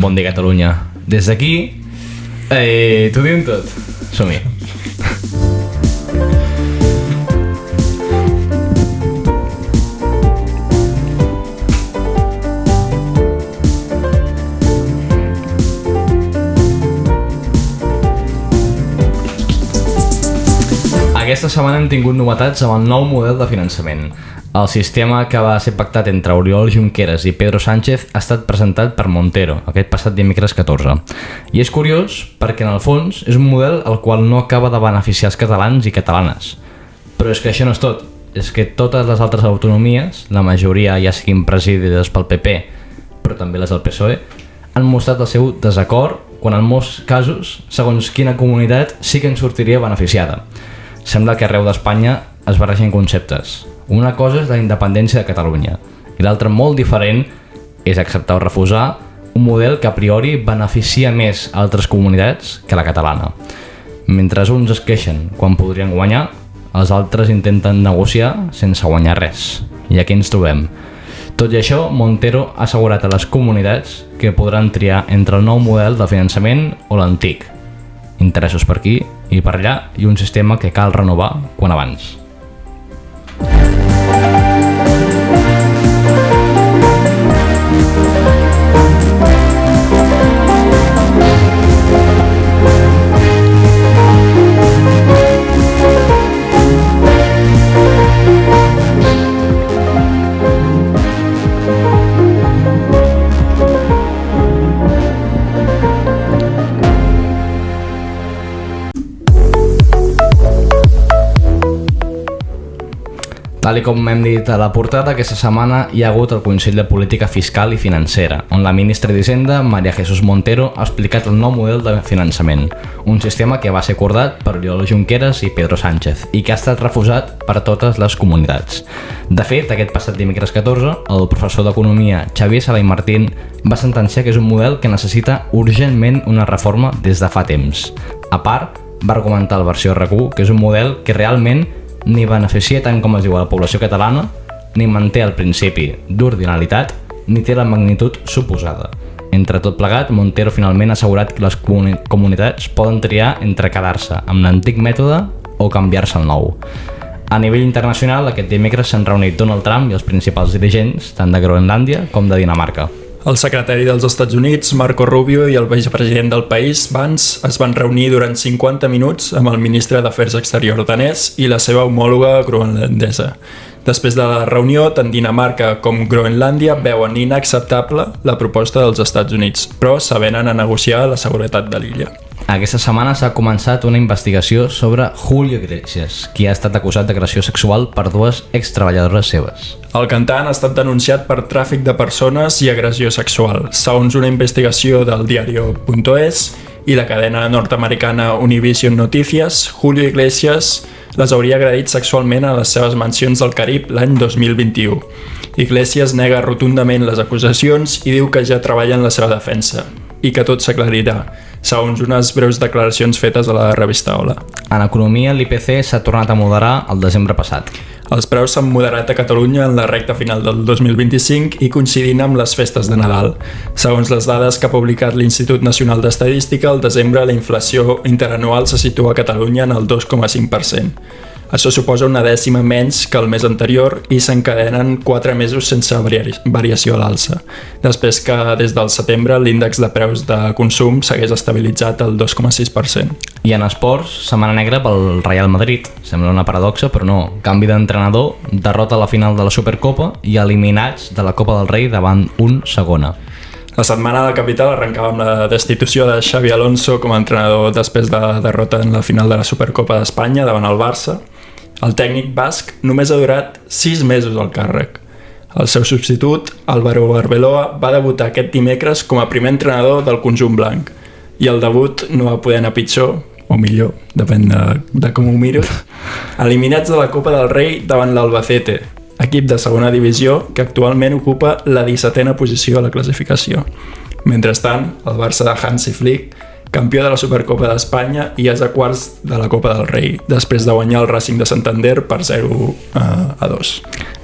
Bon dia, Catalunya. Des d'aquí, t'ho diem tot. Som-hi. Aquesta setmana hem tingut novetats amb el nou model de finançament. El sistema que va ser pactat entre Oriol Junqueras i Pedro Sánchez ha estat presentat per Montero aquest passat dimecres 14. I és curiós perquè en el fons és un model el qual no acaba de beneficiar els catalans i catalanes. Però és que això no és tot. És que totes les altres autonomies, la majoria ja siguin presidides pel PP, però també les del PSOE, han mostrat el seu desacord quan en molts casos, segons quina comunitat, sí que en sortiria beneficiada. Sembla que arreu d'Espanya es barregen conceptes. Una cosa és la independència de Catalunya i l'altra, molt diferent, és acceptar o refusar un model que a priori beneficia més a altres comunitats que la catalana. Mentre uns es queixen quan podrien guanyar, els altres intenten negociar sense guanyar res. I aquí ens trobem. Tot i això, Montero ha assegurat a les comunitats que podran triar entre el nou model de finançament o l'antic. Interessos per aquí i per allà i un sistema que cal renovar quan abans. Tal com hem dit a la portada, aquesta setmana hi ha hagut el Consell de Política Fiscal i Financera, on la ministra d'Hisenda, María Jesús Montero, ha explicat el nou model de finançament, un sistema que va ser acordat per Oriol Junqueras i Pedro Sánchez i que ha estat refusat per totes les comunitats. De fet, aquest passat dimecres 14, el professor d'Economia Xavier Sala i Martín va sentenciar que és un model que necessita urgentment una reforma des de fa temps. A part, va argumentar la versió RAC1 que és un model que realment ni beneficia tant com es diu a la població catalana, ni manté el principi d'ordinalitat, ni té la magnitud suposada. Entre tot plegat, Montero finalment ha assegurat que les comunitats poden triar entre quedar-se amb l'antic mètode o canviar-se al nou. A nivell internacional, aquest dimecres s'han reunit Donald Trump i els principals dirigents, tant de Groenlàndia com de Dinamarca. El secretari dels Estats Units, Marco Rubio, i el vicepresident del país, Vance, es van reunir durant 50 minuts amb el ministre d'Afers Exteriors danès i la seva homòloga groenlandesa. Després de la reunió, tant Dinamarca com Groenlàndia veuen inacceptable la proposta dels Estats Units, però s'avenen a negociar la seguretat de l'illa. Aquesta setmana s'ha començat una investigació sobre Julio Iglesias, qui ha estat acusat d'agressió sexual per dues extreballadores seves. El cantant ha estat denunciat per tràfic de persones i agressió sexual. Segons una investigació del diario.es i la cadena nord-americana Univision Noticias, Julio Iglesias les hauria agredit sexualment a les seves mansions del Carib l'any 2021. Iglesias nega rotundament les acusacions i diu que ja treballa en la seva defensa i que tot s'aclarirà, segons unes breus declaracions fetes a la revista Hola. En economia, l'IPC s'ha tornat a moderar el desembre passat. Els preus s'han moderat a Catalunya en la recta final del 2025 i coincidint amb les festes de Nadal. Segons les dades que ha publicat l'Institut Nacional d'Estadística, al desembre la inflació interanual se situa a Catalunya en el 2,5%. Això suposa una dècima menys que el mes anterior i s'encadenen 4 mesos sense variació a l'alça, després que des del setembre l'índex de preus de consum s'hagués estabilitzat al 2,6%. I en esports, setmana negra pel Real Madrid. Sembla una paradoxa, però no. Canvi d'entrenador, derrota a la final de la Supercopa i eliminats de la Copa del Rei davant un segona. La setmana de la capital arrencava amb la destitució de Xabi Alonso com a entrenador després de la derrota en la final de la Supercopa d'Espanya davant el Barça. El tècnic basc només ha durat 6 mesos al càrrec. El seu substitut, Álvaro Arbeloa, va debutar aquest dimecres com a primer entrenador del conjunt blanc i el debut no va poder anar pitjor, o millor, depèn de com ho miro, eliminats de la Copa del Rei davant l'Albacete, equip de segona divisió que actualment ocupa la 17a posició a la classificació. Mentrestant, el Barça de Hansi Flick campió de la Supercopa d'Espanya i és a quarts de la Copa del Rei, després de guanyar el Racing de Santander per 0-2.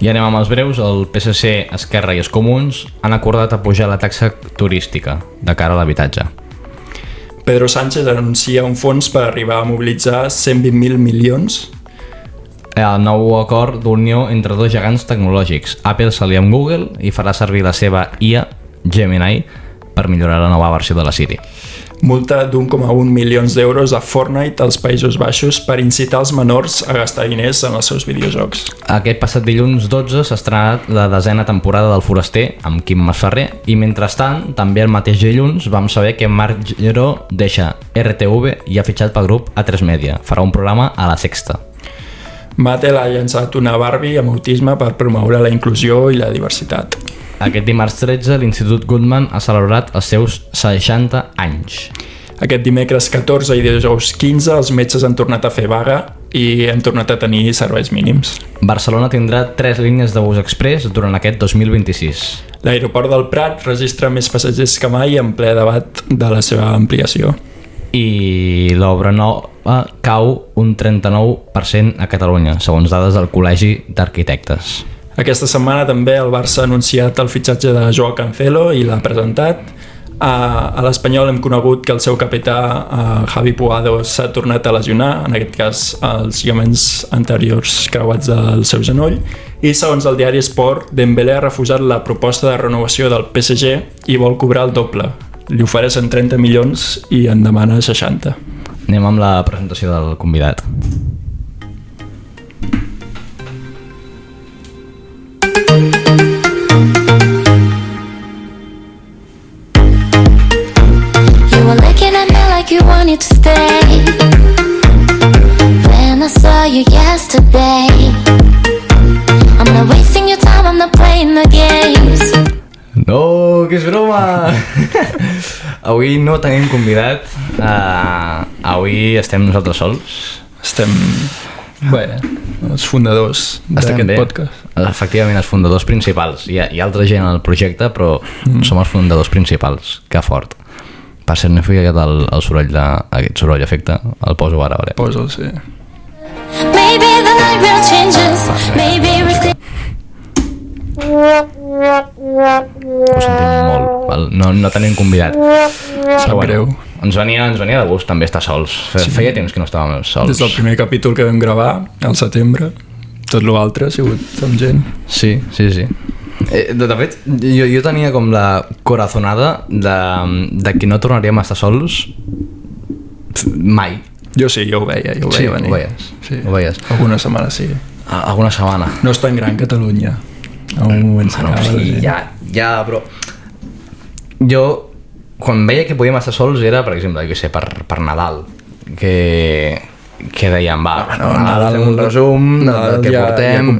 I anem amb els breus. El PSC, Esquerra i els Comuns han acordat apujar la taxa turística de cara a l'habitatge. Pedro Sánchez anuncia un fons per arribar a mobilitzar 120.000 milions. El nou acord d'unió entre dos gegants tecnològics. Apple s'alia amb Google i farà servir la seva IA, Gemini, per millorar la nova versió de la Siri. Multa d'1,1 milions d'euros a Fortnite als Països Baixos per incitar els menors a gastar diners en els seus videojocs. Aquest passat dilluns 12 s'ha estrenat la 10ª temporada del Foraster amb Quim Masferrer i mentrestant, també el mateix dilluns, vam saber que Marc Lleró deixa RTV i ha fitxat pel grup A3 Media. Farà un programa a La Sexta. Mattel ha llançat una Barbie amb autisme per promoure la inclusió i la diversitat. Aquest dimarts 13 l'Institut Guttmann ha celebrat els seus 60 anys. Aquest dimecres 14 i dijous 15 els metges han tornat a fer vaga i hem tornat a tenir serveis mínims. Barcelona tindrà 3 línies de bus express durant aquest 2026. L'aeroport del Prat registra més passatgers que mai en ple debat de la seva ampliació. I l'obra nova cau un 39% a Catalunya, segons dades del Col·legi d'Arquitectes. Aquesta setmana també el Barça ha anunciat el fitxatge de Joao Cancelo i l'ha presentat. A l'Espanyol hem conegut que el seu capità, Javi Puado, s'ha tornat a lesionar, en aquest cas els lligaments anteriors creuats del seu genoll, i segons el diari Sport, Dembélé ha refusat la proposta de renovació del PSG i vol cobrar el doble. Li ofereixen 30 milions i en demana 60. Anem amb la presentació del convidat. You wanted to stay. Then I saw you yesterday. I'm not wasting your time, I'm not playing the games. No, que és broma! Avui no tenim convidat. Avui estem nosaltres sols. Estem... Bé, els fundadors d'aquest podcast. Efectivament, els fundadors principals. Hi ha altra gent al projecte, però som els fundadors principals. Que fort. Per cert, no he ficat el soroll aquest soroll efecte, el poso ara, vale? Poso, sí. Maybe the night will changes, maybe we Ho sentim molt, val? No tenim convidat. Sap greu. Ens venia de gust també estar sols. Feia temps que no estàvem sols. Des del primer capítol que vam gravar, al setembre, tot l'altre ha sigut amb gent. Sí. De fet, jo tenia com la corazonada de que no tornaríem a estar sols mai. Jo sí, jo ho veia venir. Ho veies. Alguna setmana sí. Alguna setmana. No és tan gran Catalunya. A un moment sí, ja, però jo quan veia que podíem estar sols era, per exemple, per Nadal, que dèiem, Nadal fem un resum del que portem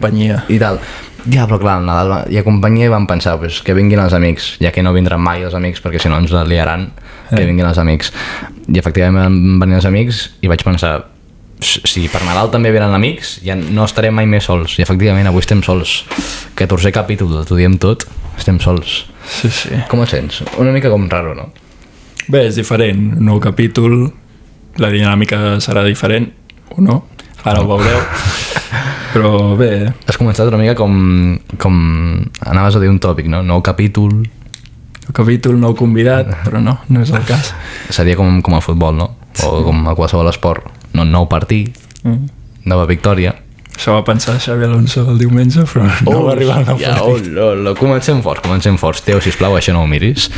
i tal. Ja, però clar, al Nadal hi ha companyia i vam pensar que vinguin els amics, ja que no vindran mai els amics perquè si no ens la liaran, que vinguin els amics. I efectivament van venir els amics i vaig pensar, si per Nadal també venen amics, ja no estarem mai més sols. I efectivament avui estem sols. 14è capítol, t'ho diem tot, estem sols. Sí. Com et sents? Una mica com raro, no? Bé, és diferent. Un nou capítol, la dinàmica serà diferent, o no? Ara ho veureu. Però bé... Has començat una mica com anaves a dir un tòpic, no? Nou capítol... Nou capítol, nou convidat, però no és el cas. Seria com el futbol, no? O com a qualsevol esport. Nou partit, nova victòria. Això va pensar Xavi Alonso el diumenge, però no va arribar al nou partit. Comencem forts. Teo, sisplau, això no ho miris.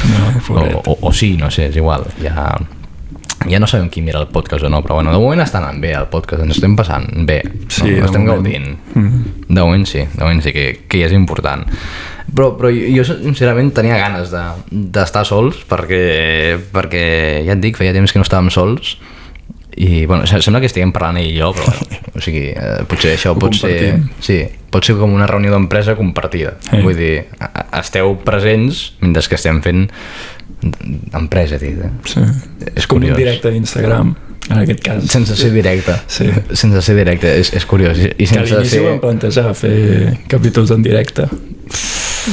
No, o sí, no sé, és igual. Ja no sabem qui mira el podcast o no, però bueno, de moment està anant bé el podcast, ens estem passant bé, sí, no? Estem gaudint. De moment sí, que ja és important. Però jo sincerament tenia ganes d'estar sols perquè ja et dic, feia temps que no estàvem sols i bueno, sembla que estiguem parlant ell i jo, però bueno, o sigui, potser això pot ser com una reunió d'empresa compartida. Vull dir, esteu presents mentre que estem fent empresa, dit, Sí. És com un directe d'Instagram, en aquest cas. Sense ser directe. Sí. Sense ser directe, és curiós. I que a l'inici vam plantejar fer capítols en directe.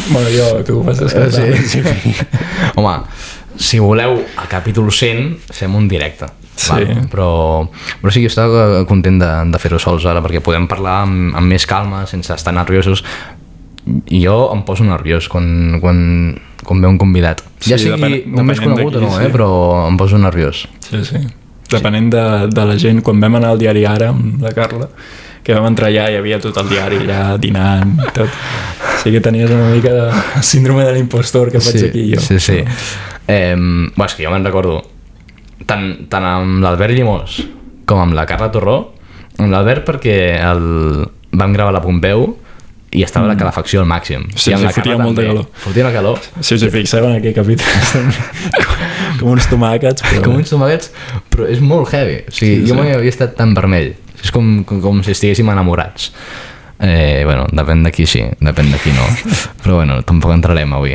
Bueno, tu ho vas descartar. Sí. Home, si voleu, al capítol 100 fem un directe. Sí. Val? Però sí, jo estava content de fer-ho sols ara, perquè podem parlar amb més calma, sense estar nerviosos. I jo em poso nerviós quan ve un convidat. Ja sigui només conegut o no, però em poso nerviós. Sí. Depenent de la gent, quan vam anar al diari Ara amb la Carla, que vam entrar allà, hi havia tot el diari allà dinant, tot. Sí que tenies una mica de síndrome de l'impostor que faig aquí jo. Sí. És que jo me'n recordo tant amb l'Albert Llimós com amb la Carla Torró. Amb l'Albert perquè vam gravar la Pompeu i estava la calefacció al màxim. Sí, fotia molt de calor. Fotia la calor. Si us hi fixeu en aquell capítol, com uns tomàquets. Com uns tomàquets, però és molt heavy. O sigui, jo mai havia estat tan vermell. És com si estiguéssim enamorats. Depèn de qui sí, depèn de qui no. Però tampoc entrarem avui.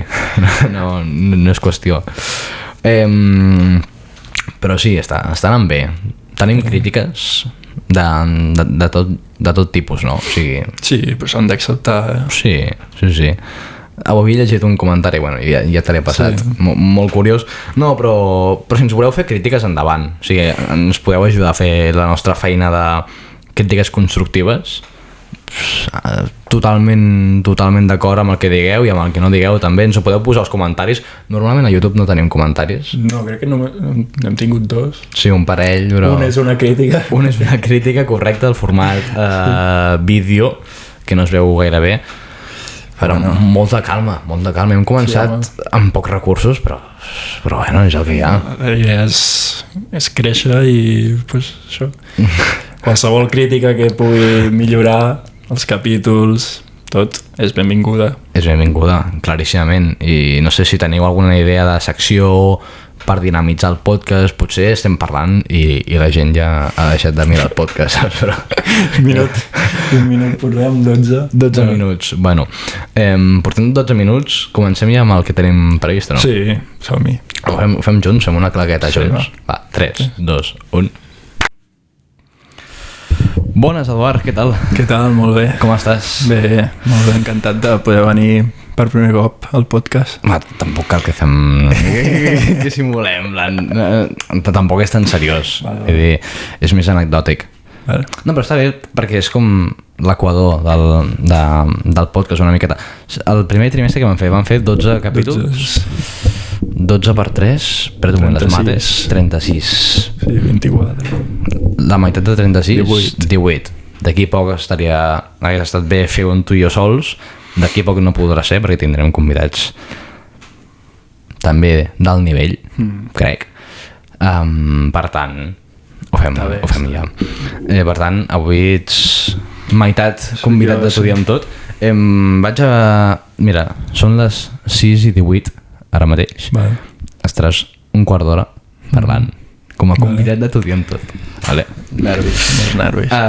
No és qüestió. Però sí, està anant bé. Tenim crítiques de tot tipus, no? O sigui... Sí, però s'han d'acceptar. Sí. Avui he llegit un comentari, ja te l'he passat, molt curiós. No, però si ens voleu fer crítiques, endavant. O sigui, ens podeu ajudar a fer la nostra feina de crítiques constructives. Totalment d'acord amb el que digueu i amb el que no digueu també. Ens ho podeu posar als comentaris. Normalment a YouTube no tenim comentaris. No, crec que n'hem tingut 2. Sí, un parell, però... Un és una crítica. Un és una crítica correcta al format vídeo, que no es veu gaire bé. Però molta calma. Hem començat amb pocs recursos, però és el que hi ha. La idea és créixer i pues, això. Qualsevol crítica que pugui millorar els capítols, tot, és benvinguda. És benvinguda, claríssimament. I no sé si teniu alguna idea de secció per dinamitzar el podcast. Potser estem parlant i la gent ja ha deixat de mirar el podcast, saps? Però... Un minut, portem 12. 12 minuts. Portem 12 minuts. Comencem ja amb el que tenim previst, no? Sí, som-hi. Ho fem junts, fem una claqueta junts. Va, 3, 2, 1... Bones, Eduard, què tal? Què tal? Molt bé. Com estàs? Bé, molt bé, encantat de poder venir per primer cop al podcast. Tampoc cal que fem... que simulem, tampoc és tan seriós. Vale. Dir, és més anecdòtic. Vale. No, però està bé, perquè és com l'equador del podcast una miqueta. El primer trimestre que vam fer 12 capítols. 12 per 3, perdó, les mates, 36. Sí, 24. La meitat de 36, 18. D'aquí poc hagués estat bé fer un tu i jo sols. D'aquí poc no podrà ser perquè tindrem convidats també d'alt nivell, crec. Per tant, ho fem ja. Per tant, avui ets meitat convidat de tu i amb tot. Mira, són les 6 i 18 ara mateix. Vale. Estaràs un quart d'hora parlant com a convidat de tot i amb tot. Vale. Nervis.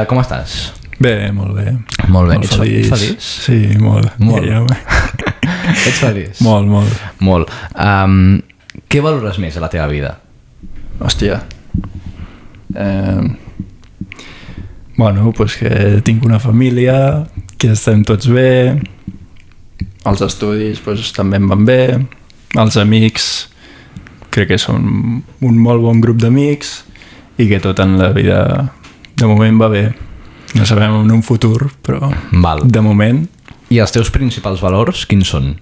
Com estàs? Bé, molt bé. Molt bé. Ets feliç? Sí, molt. Ets feliç? Molt. Què valores més a la teva vida? Hòstia. Pues que tinc una família, que estem tots bé, els estudis pues, també em van bé, els amics crec que són un molt bon grup d'amics i que tot en la vida de moment va bé. No sabem en un futur, però de moment. I els teus principals valors, quins són?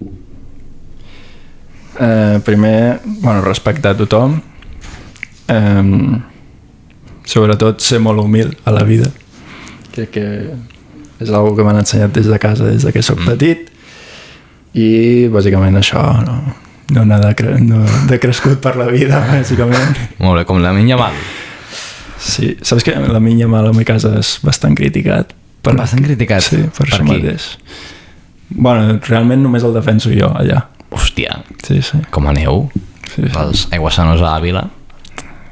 Primer, respectar a tothom. Sobretot ser molt humil a la vida. Crec que és una que m'han ensenyat des de casa, des que soc petit. I bàsicament això, no anar de crescut per la vida, bàsicament. Molt bé, com la Lamine Yamal. Sí, saps que la Lamine Yamal a mi casa és bastant criticat. Bastant criticat? Sí, per això mateix. Realment només el defenso jo allà. Hòstia, sí. Com aneu? Sí. Els aigüassanos a Àvila?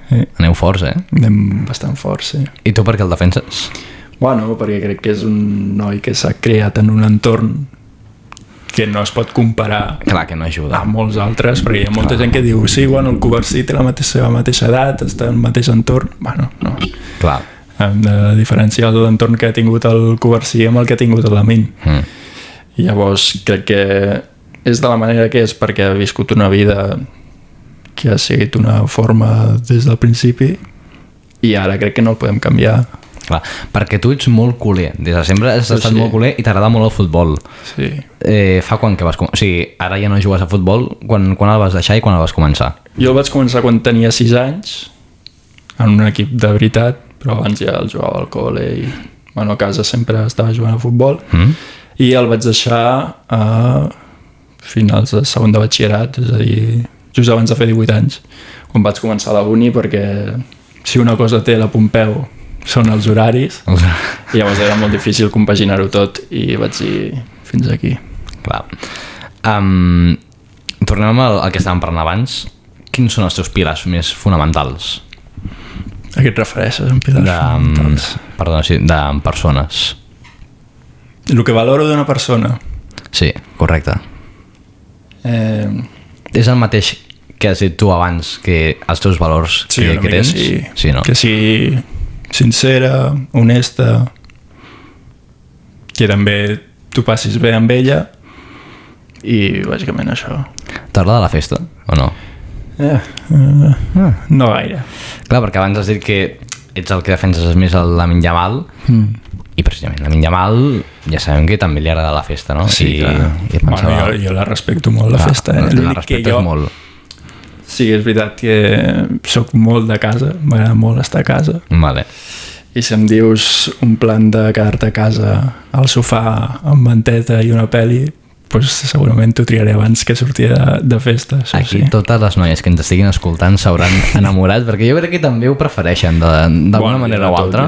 Sí. Aneu forts, Anem bastant forts, sí. I tu per què el defenses? Perquè crec que és un noi que s'ha creat en un entorn que no es pot comparar. Clar, que no ajuda. A molts altres, perquè hi ha molta gent que diu el Covarsí té la mateixa edat, està en el mateix entorn. No. Clar. Hem de diferenciar l'entorn que ha tingut el Covarsí amb el que ha tingut el Lamine. I llavors crec que és de la manera que és perquè ha viscut una vida que ha sigut una forma des del principi i ara crec que no el podem canviar. Clar, perquè tu ets molt culer, des de sempre has estat molt culer i t'agrada molt el futbol. Sí. Fa quan que vas començar? O sigui, ara ja no jugues a futbol, quan el vas deixar i quan el vas començar? Jo el vaig començar quan tenia 6 anys, en un equip de veritat, però abans ja el jugava al col·le i a casa sempre estava jugant a futbol. I el vaig deixar a finals de segon de batxillerat, és a dir, just abans de fer 18 anys, quan vaig començar a la uni, perquè si una cosa té la Pompeu són els horaris, i llavors era molt difícil compaginar-ho tot i vaig dir fins aquí. Clar. Tornem al que estàvem parlant abans. Quins són els teus pilars més fonamentals? A què et refereixes en pilars fonamentals? Perdona, sí, de persones. El que valoro d'una persona? Sí, correcte. És el mateix que has dit tu abans, que els teus valors que tens? Sí, no? Que sigui sincera, honesta, que també tu passis bé amb ella i bàsicament això. T'agrada la festa o no? No gaire. Clar, perquè abans has dit que ets el que defenses més el Lamine Yamal i precisament Lamine Yamal ja sabem que també li agrada la festa, no? Sí, clar. Pensava... jo la respecto molt, la festa. La respectes molt. Sí, és veritat que soc molt de casa, m'agrada molt estar a casa. Vale. I si em dius un plan de quedar-te a casa al sofà amb manteta i una pel·li, pues segurament t'ho triaré abans que sortir de festa. Aquí sí. Totes les noies que ens estiguin escoltant s'hauran enamorat, perquè jo crec que també ho prefereixen d'alguna manera o altra,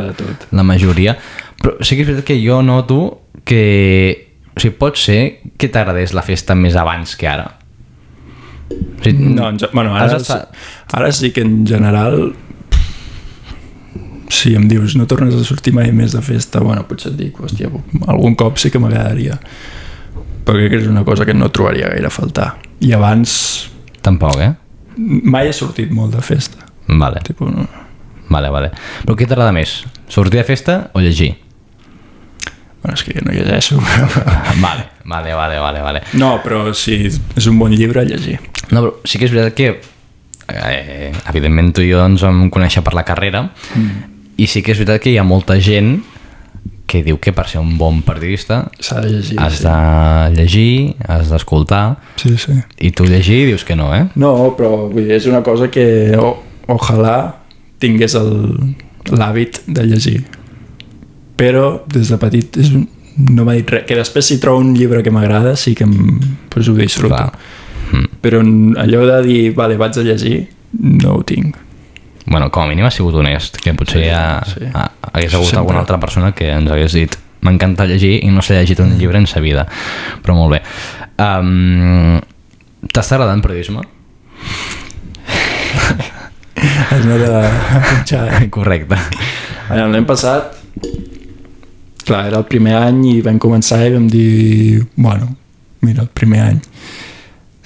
la majoria. Però sí que és veritat que jo noto que... O sigui, pot ser que t'agradés la festa més abans que ara. O sigui, no, ara sí que en general, si em dius no tornes a sortir mai més de festa, bueno, potser et dic, hòstia, algun cop sí que m'agradaria, però crec que és una cosa que no trobaria gaire a faltar. I abans... Tampoc, mai he sortit molt de festa. Vale. Tipo, no. Vale. Però què t'agrada més? Sortir de festa o llegir? Bueno, és que jo no llegeixo. Vale. No, però si és un bon llibre, llegir. No, però sí que és veritat que evidentment tu i jo ens vam conèixer per la carrera i sí que és veritat que hi ha molta gent que diu que per ser un bon periodista s'ha de llegir, has de llegir, has d'escoltar. Sí. I tu llegir dius que no, No, però vull dir, és una cosa que ojalà tingués l'hàbit de llegir. Però des de petit no m'ha dit res. Que després si trobo un llibre que m'agrada sí que ho disfruto. Però allò de dir, vale, vaig a llegir, no ho tinc. Bueno, com a mínim ha sigut honest, que potser hagués hagut alguna altra persona que ens hagués dit m'encanta llegir i no s'ha llegit un llibre en sa vida. Però molt bé. T'està agradant periodisme? Es nota punxar. Correcte. L'any passat, clar, era el primer any i vam començar i vam dir, bueno, mira, el primer any.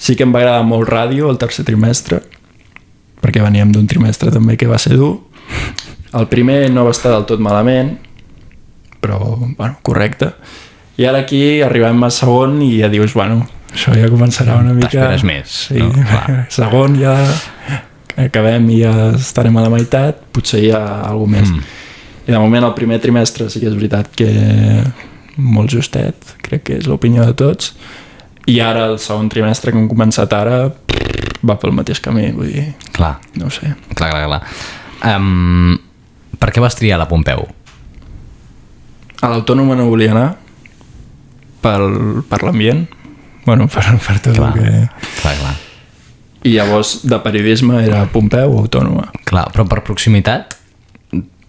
Sí que em va agradar molt ràdio el tercer trimestre, perquè veníem d'un trimestre també que va ser dur. El primer no va estar del tot malament, però, bueno, correcte. I ara aquí arribem a segon i ja dius, bueno, això ja començarà una mica... T'esperes més. Sí, no? Segon ja acabem i ja estarem a la meitat, potser hi ha alguna més. I de moment el primer trimestre sí que és veritat que molt justet, crec que és l'opinió de tots. I ara el segon trimestre que hem començat ara va pel mateix camí, vull dir... Clar. No ho sé. Clar. Per què vas triar la Pompeu? A l'Autònoma no volia anar per l'ambient, bueno, per tot el que... Clar. I llavors de periodisme era Pompeu o Autònoma. Clar, però per proximitat...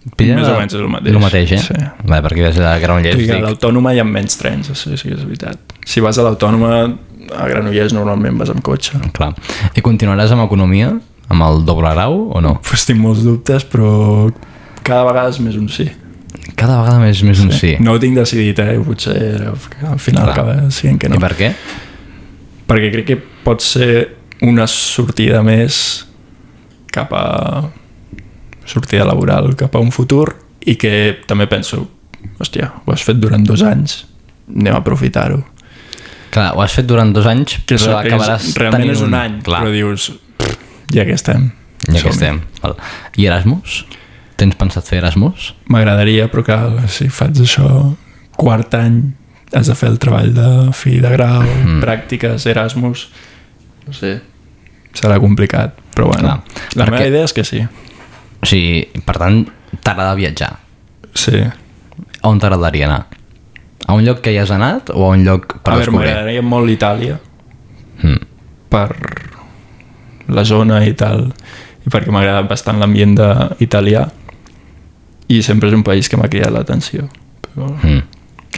Més o menys és el mateix. El mateix, Sí. Vale, perquè des de Granollers... A l'Autònoma hi ha menys trens, sí, és veritat. Si vas a l'Autònoma, a Granollers normalment vas amb cotxe. Clar. I continuaràs amb economia? Amb el doble grau o no? Pues tinc molts dubtes, però cada vegada és més un sí. Cada vegada més un sí. No ho tinc decidit, potser al final acaba sent que no. I per què? Perquè crec que pot ser una sortida més cap a sortida laboral, cap a un futur, i que també penso, hòstia, ho has fet durant 2 anys, anem a aprofitar-ho. Clar, ho has fet durant 2 anys, que però acabaràs realment és un any, clar. Però dius, Ja que estem. Ja que estem. Val. I Erasmus? Tens pensat fer Erasmus? M'agradaria, però clar, si faig això quart any, has de fer el treball de fi de grau, pràctiques, Erasmus, no sé, serà complicat, però bueno, la meva idea és que sí. O sigui, per tant, t'agrada viatjar? Sí. On t'agradaria anar? A un lloc que hi has anat o a un lloc per descobrir? M'agradaria molt Itàlia, per la zona i tal, i perquè m'agrada bastant l'ambient italià, i sempre és un país que m'ha cridat l'atenció. Però...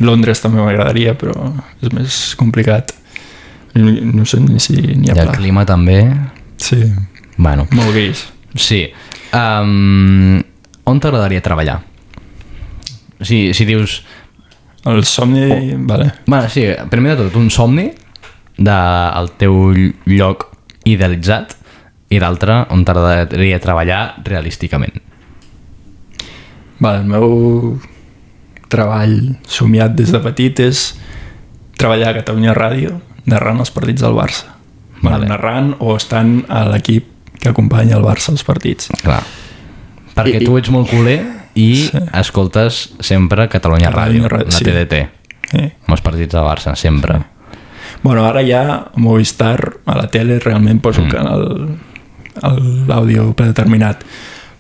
Londres també m'agradaria, però és més complicat. No sé ni si n'hi ha pla. I el clima també? Sí, bueno. Molt gris. Sí. On t'agradaria treballar? Si dius... El somni... Vale. Bueno, sí, primer de tot, un somni del teu lloc idealitzat i l'altre on t'agradaria treballar realísticament. Vale, el meu treball somiat des de petit és treballar a Catalunya Ràdio narrant els partits del Barça. Vale. Narrant o estant a l'equip que acompanya el Barça als partits. Clar. Perquè tu ets molt culer i escoltes sempre Catalunya Ràdio, la TDT, amb els partits del Barça, sempre. Bueno, ara ja a Movistar, a la tele, realment poso l'àudio predeterminat.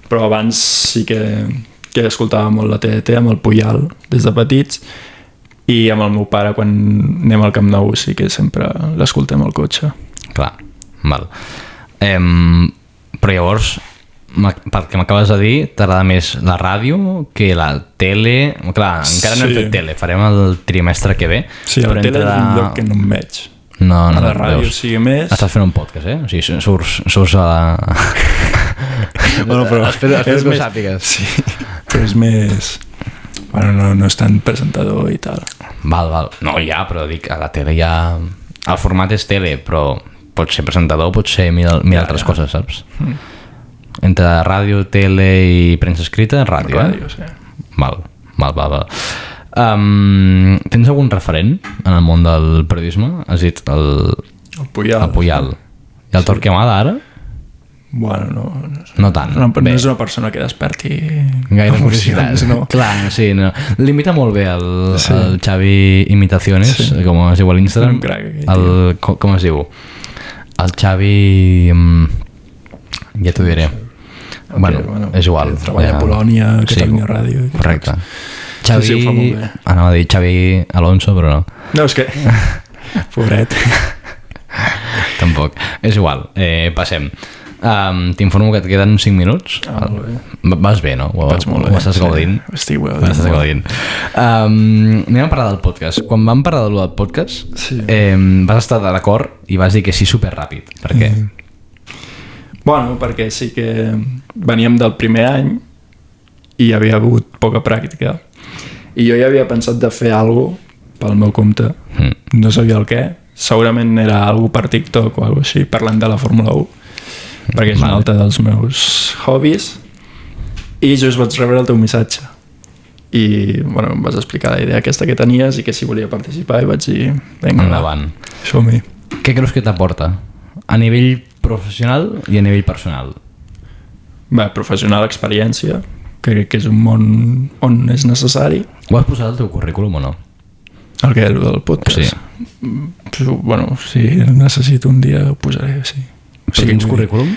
Però abans sí que escoltava molt la TDT amb el Puyal des de petits, i amb el meu pare quan anem al Camp Nou sí que sempre l'escoltem al cotxe. Clar, val. Però llavors, pel que m'acabes de dir, t'agrada més la ràdio que la tele. Clar, encara no hem fet tele, farem el trimestre que ve. Sí, a la tele és un lloc que no em veig. No, a la ràdio sí més. Estàs fent un podcast, O sigui, surts a la... Bueno, però espero que ho sàpigues. Sí, però és més... Bueno, no és tan presentador i tal. Val. No, ja, però dic, a la tele ja... El format és tele, però pot ser presentador, pot ser mil altres coses, saps? Entre ràdio, tele i premsa escrita, ràdio, Ràdio, sí. Val. Tens algun referent en el món del periodisme? Has dit el Puyal. El Puyal. I el Torquemada, ara? Bueno, no tant. No és una persona que desperti gaire curiositat. No. Clar, sí, no. L'imita molt bé el Xavi Imitaciones, com es diu a l'Instagram. Com es diu? El Xavi... ja t'ho diré. Bueno, és igual. Treballa a Polònia, a Catalunya Ràdio. Correcte. Xavi... Anava a dir Xavi Alonso, però no. No, és que... Pobret. Tampoc. És igual. Passem. T'informo que et queden 5 minuts. Vas bé, no? Vaig molt bé. Ho estàs gaudint? Estic gaudint. Anem a parlar del podcast. Quan vam parlar del podcast, vas estar d'acord i vas dir que sí superràpid. Per què? Bueno, perquè sí que veníem del primer any i hi havia hagut poca pràctica. I jo ja havia pensat de fer alguna cosa pel meu compte. No sabia el què. Segurament era alguna cosa per TikTok o alguna cosa així, parlant de la Fórmula 1. Perquè és un altre dels meus hobbies, i just vaig rebre el teu missatge i bueno, em vas explicar la idea aquesta que tenies i que si volia participar i vaig dir vinga, endavant. Som-hi. Què creus que t'aporta? A nivell professional i a nivell personal? Bé, professional, experiència, crec que és un món on és necessari. Ho has posat al teu currículum o no? El que? El del podcast? Sí. Bueno, si necessito un dia ho posaré, sí. Però tens currículum?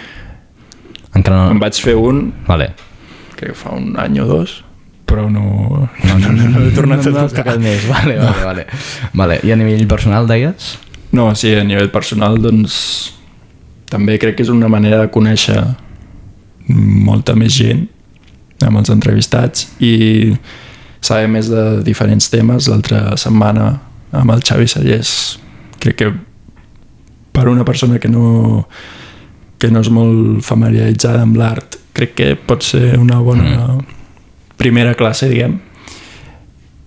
Encara no... Em vaig fer un, que fa un any o dos, però no he tornat a tocar més. Vale. I a nivell personal deies? No, sí, a nivell personal doncs també crec que és una manera de conèixer molta més gent amb els entrevistats i saber més de diferents temes. L'altra setmana amb el Xavi Sallés crec que per una persona que no és molt familiaritzada amb l'art, crec que pot ser una bona primera classe, diguem.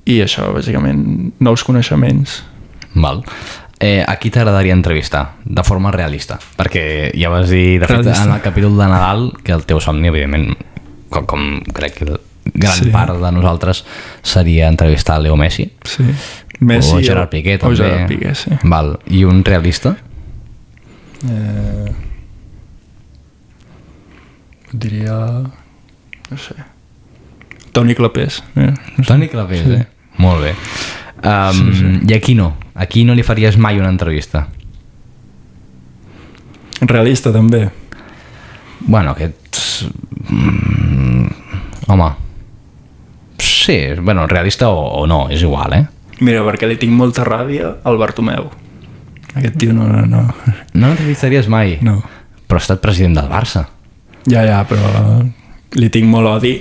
I això, bàsicament, nous coneixements. Val. A qui t'agradaria entrevistar de forma realista? Perquè ja vas dir, de fet, en el capítol de Nadal, que el teu somni, evidentment, com crec que gran part de nosaltres, seria entrevistar Leo Messi. Sí. Messi o Gerard Piqué, també. O Gerard Piqué, sí. Val. I un realista? Diria... no sé... Toni Clapés. No sé. Toni Clapés, sí. Molt bé. Sí. I aquí no? Aquí no li faries mai una entrevista? Realista, també. Bueno, home... Sí, bueno, realista o no, és igual, Mira, perquè li tinc molta ràbia al Bartomeu. Aquest tio no... No l'entrevistaries mai? No. Però ha estat president del Barça. Ja, però li tinc molt odi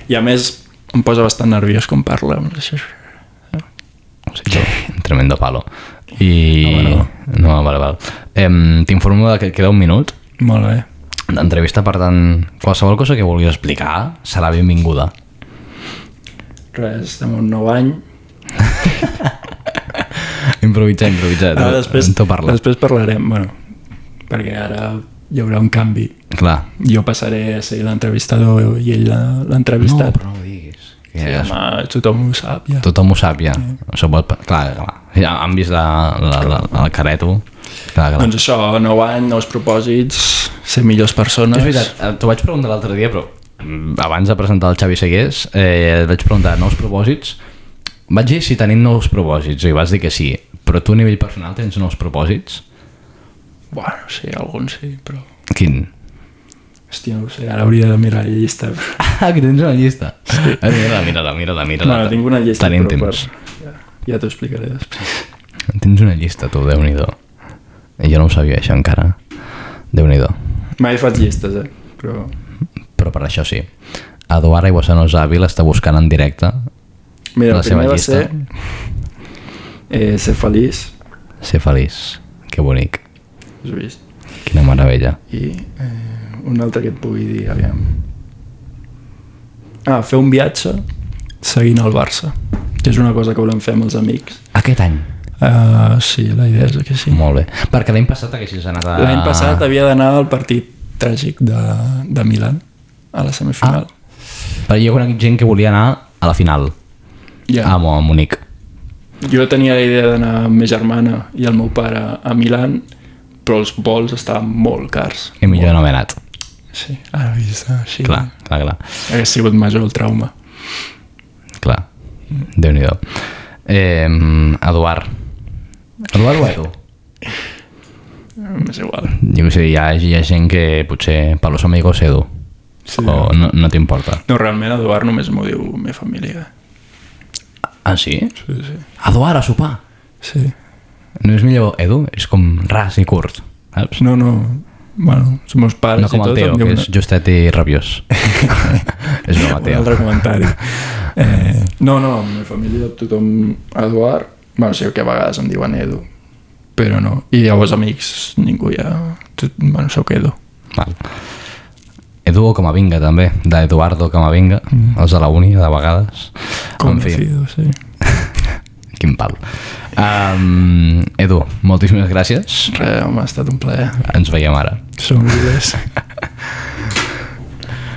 i a més em posa bastant nerviós com parla. Sí, tremendo palo. No, vale. T'informo que queda un minut. Molt bé. D'entrevista, per tant, qualsevol cosa que vulguis explicar serà benvinguda. Res, estem un nou any. Improvisat. Després parlarem, bueno, perquè ara hi haurà un canvi. Clar. Jo passaré a ser l'entrevistador i ell l'entrevistat. No, però no ho diguis. Sí, home, tothom ho sap, ja. Tothom ho sap, ja. Clar. Ja han vist el careto. Clar. Doncs això, nou any, nous propòsits, ser millors persones. És veritat, t'ho vaig preguntar l'altre dia, però abans de presentar el Xavi Segués, vaig preguntar nous propòsits. Vaig dir si tenim nous propòsits i vas dir que sí, però tu a nivell personal tens nous propòsits? Bueno, sí, alguns sí, però... Quin? Hòstia, no ho sé, ara hauria de mirar la llista. Que tens una llista? Sí. Mira-la. Bueno, tinc una llista, tenim però temps. ja t'ho explicaré després. Tens una llista, tu, Déu-n'hi-do. Jo no ho sabia, això, encara. Déu-n'hi-do. Mai faig llistes, Però per això sí. Eduard Aiguasanos Ávila està buscant en directe la seva llista. Ser feliç. Ser feliç. Que bonic. Has vist? Quina meravella. I un altre que et pugui dir, aviam. Fer un viatge seguint el Barça, que és una cosa que volem fer amb els amics. Aquest any? Sí, la idea és que sí. Molt bé. Perquè l'any passat haguessis anat a... L'any passat havia d'anar al partit tràgic de Milan, a la semifinal. Però jo conec gent que volia anar a la final. Ja. A Munic. Jo tenia la idea d'anar amb ma germana i el meu pare a Milan, però els vols estaven molt cars. I millor no haver anat. Sí, ara vist així. Clar. Hauria sigut major el trauma. Clar. Déu-n'hi-do. Eduard o Edu? És igual. Jo sé, hi ha gent que potser per los amigos Edu. Sí, o no t'importa? No, realment Eduard només m'ho diu la meva família. Ah, sí? Sí. Eduard, a sopar? Sí. No és millor Edu? És com ras i curt, saps? No. Bueno, els meus pares no com el Teo, que és justet i rabiós. És broma, Teo. Un altre comentari. No, la meva família, tothom Eduard. Bueno, sí que a vegades em diuen Edu, però no. I llavors amics, ningú ja... Bueno, soc Edu. Val. Edu o Camavinga, també, d'Eduardo Camavinga, els de la uni, de vegades. Conocido, sí. Quin pal. Edu, moltíssimes gràcies. Res, home, ha estat un plaer. Ens veiem ara. Som milers.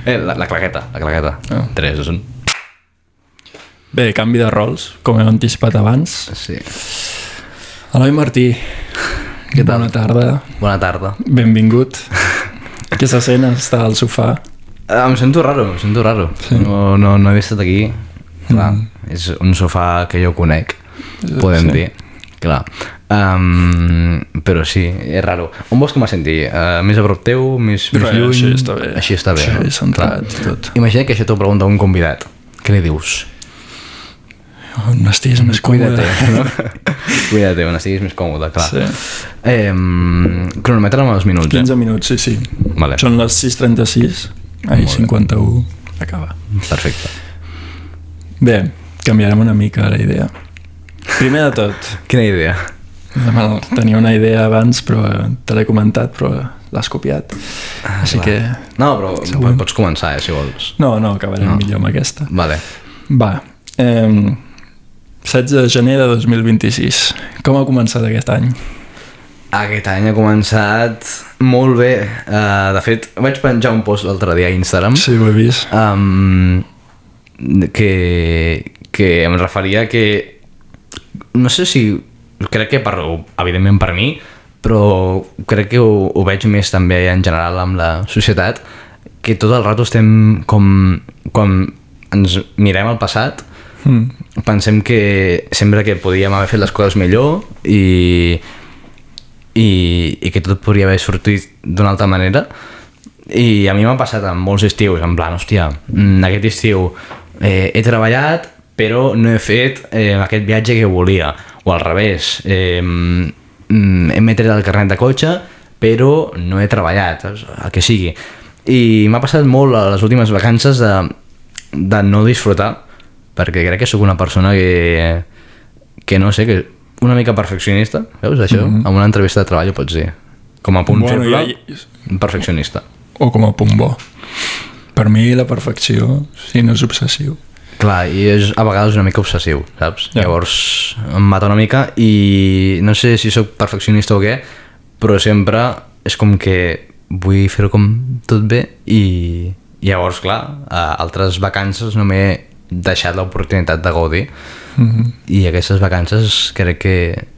La claqueta. 3, 2, 1. Bé, canvi de rols, com hem anticipat abans. Sí. Eloi Martí, què tal? Bona tarda. Bona tarda. Benvingut. Què se sent estar al sofà? Em sento raro. Sí. No he estat aquí. Clar, és un sofà que jo conec, podem dir. Clar. Però sí, és raro. On vols que me senti? Més a prop teu? Més lluny? Així està bé. Sí, centrat i tot. Imagina que això t'ho pregunta un convidat. Què li dius? On estiguis més còmode. Cuida't, on estiguis més còmode, clar. Sí. Cronometre amb els minuts, 15 minuts, sí. Vale. Són les 6:36. Ai, 51. Acaba. Perfecte. Bé, canviarem una mica la idea. Primer de tot. Quina idea? Tenia una idea abans, però te l'he comentat, però l'has copiat. Així que... No, però pots començar, si vols. No, acabarem millor amb aquesta. Vale. Va. 16 de gener de 2026. Com ha començat aquest any? Aquest any ha començat molt bé. De fet, vaig penjar un post l'altre dia a Instagram. Sí, ho he vist. Que em referia que... No sé si... Crec que evidentment per mi, però crec que ho veig més també en general amb la societat. que tot el rato estem quan ens mirem al passat, pensem que sempre que podíem haver fet les coses millor i que tot podria haver sortit d'una altra manera. I a mi m'ha passat en molts estius, en plan, hòstia, aquest estiu he treballat però no he fet aquest viatge que volia, o al revés, m'he tret el carnet de cotxe però no he treballat, el que sigui. I m'ha passat molt a les últimes vacances de no disfrutar, perquè crec que sóc una persona que no sé, que una mica perfeccionista, veus això? En una entrevista de treball ho pots dir, com a punt feble, perfeccionista. O com a punt bo. Per mi la perfecció, si no és obsessiu. Clar, i és a vegades una mica obsessiu, saps? Yeah. Llavors em mata una mica i no sé si sóc perfeccionista o què, però sempre és com que vull fer-ho com tot bé i llavors, clar, a altres vacances no m'he deixat l'oportunitat de gaudir i aquestes vacances crec que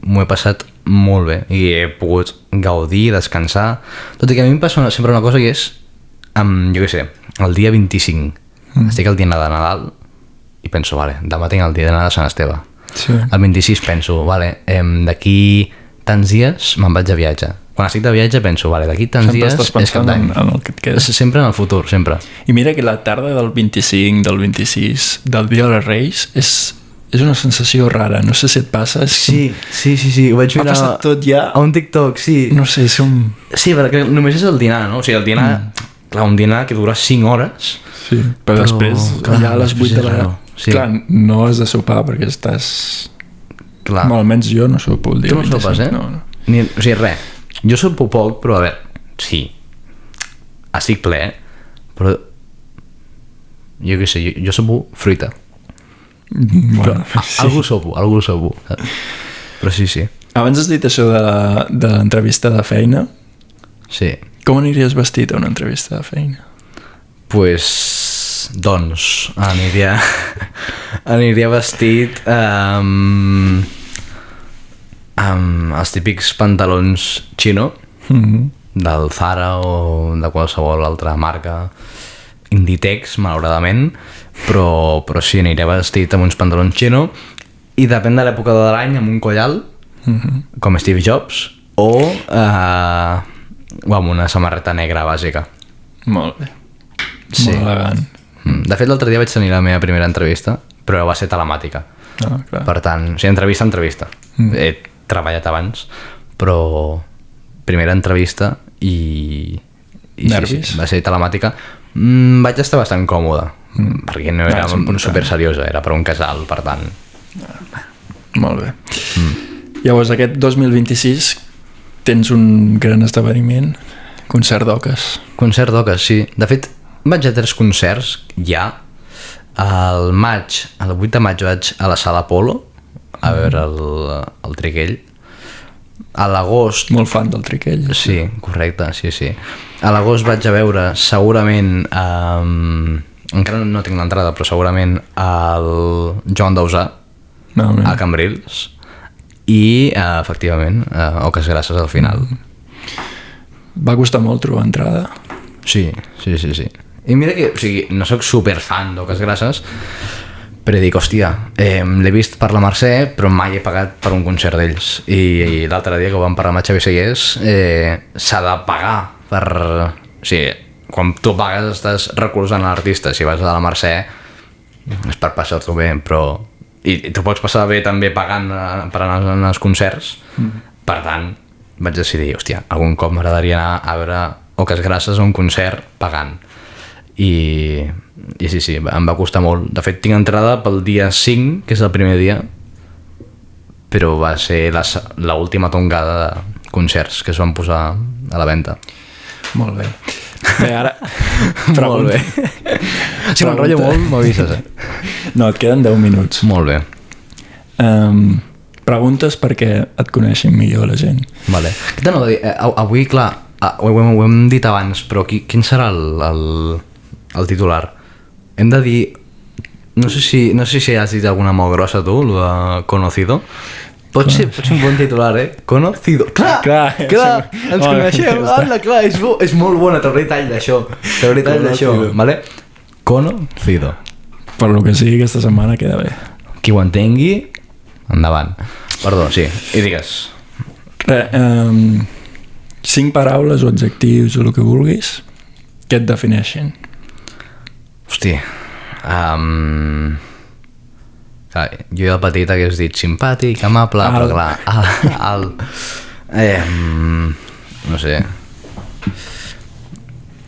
m'ho he passat molt bé i he pogut gaudir, descansar, tot i que a mi em passa sempre una cosa que és jo què sé, el dia 25 estic el dia de Nadal i penso, vale, demà tinc el dia de Nadal de Sant Esteve, el 26 penso, vale, d'aquí tants dies me'n vaig a viatge, quan estic de viatge penso, vale, d'aquí tants dies és cap d'any, en el que et quedes. Sempre en el futur, sempre. I mira que la tarda del 25, del 26 del dia dels Reis és una sensació rara, no sé si et passa. Sí, ho vaig mirar. Ha passat tot ja. A un TikTok, sí. No sé, Sí, perquè només és el dinar, no? O sigui, el dinar, clar, un dinar que dura 5 hores. Sí, però després, clar, ja a les 8 de la... Sí. Clar, no has de sopar perquè estàs... Clar. Bueno, almenys jo no sopo el dia 25. Tu no sopes, eh? No. O sigui, res. Jo sopo poc, però a veure, sí, estic ple, però jo què sé, jo sopo fruita. Bueno, sí. Algú sopo. Però sí. Abans has dit això de l'entrevista de feina. Sí. Com aniries vestit a una entrevista de feina? Pues, doncs, aniria vestit amb els típics pantalons chino del Zara o de qualsevol altra marca, Inditex, malauradament, però sí, aniré vestit amb uns pantalons chino i depèn de l'època de l'any amb un coll alt, com Steve Jobs, o amb una samarreta negra bàsica. Molt bé. Sí. Molt elegant. De fet, l'altre dia vaig tenir la meva primera entrevista, però va ser telemàtica. Clar. Per tant, o sigui, entrevista. He treballat abans, però primera entrevista i nervis? Sí, va ser telemàtica. Vaig estar bastant còmode, perquè no era super seriosa, era per un casal, per tant. Molt bé. Llavors, aquest 2026 tens un gran esdeveniment, concert d'oques. Concert d'oques, sí. De fet, vaig a 3 concerts ja. El 8 de maig vaig a la Sala Apolo a veure el Triquell. A l'agost... Molt fan del Triquell. Sí, correcte, sí. A l'agost vaig a veure segurament... encara no tinc l'entrada, però segurament el Joan Dausà a Cambrils i, efectivament, Oques Grasses al final. Va costar molt trobar entrada? Sí. I mira que, o sigui, no sóc super fan d'Oques Grasses, però dic, hòstia, l'he vist per la Mercè, però mai he pagat per un concert d'ells. I l'altre dia que ho vam parlar amb Xavi Segués, s'ha de pagar per... O sigui, quan tu pagues estàs recolzant l'artista. Si vas a la Mercè és per passar-t'ho bé, però... I tu pots passar bé també pagant per anar als concerts. Per tant, vaig decidir, hòstia, algun cop m'agradaria anar a veure Oques Grasses a un concert pagant. I sí, em va costar molt. De fet, tinc entrada pel dia 5, que és el primer dia, però va ser l'última tongada de concerts que es van posar a la venda. Molt bé. Bé, ara... Molt bé. Si m'enrotllo molt, m'avises, No, et queden 10 minuts. Molt bé. Preguntes perquè et coneixin millor la gent. Vale. Què t'anava a dir? Avui, clar, ho hem dit abans, però quin serà el titular? Hem de dir... No sé si has dit alguna molt grossa tu, lo de conocido. Pot ser un bon titular, Conocido. Clar, ens coneixem. Anda, clar, és molt bona. T'hauré tall d'això. Vale? Conocido. Per lo que sigui, aquesta setmana queda bé. Qui ho entengui, endavant. Perdó, sí. I digues. 5 paraules o adjectius o el que vulguis que et defineixin. Hosti. Clar, jo de petit hagués dit simpàtic, amable, però clar, no sé.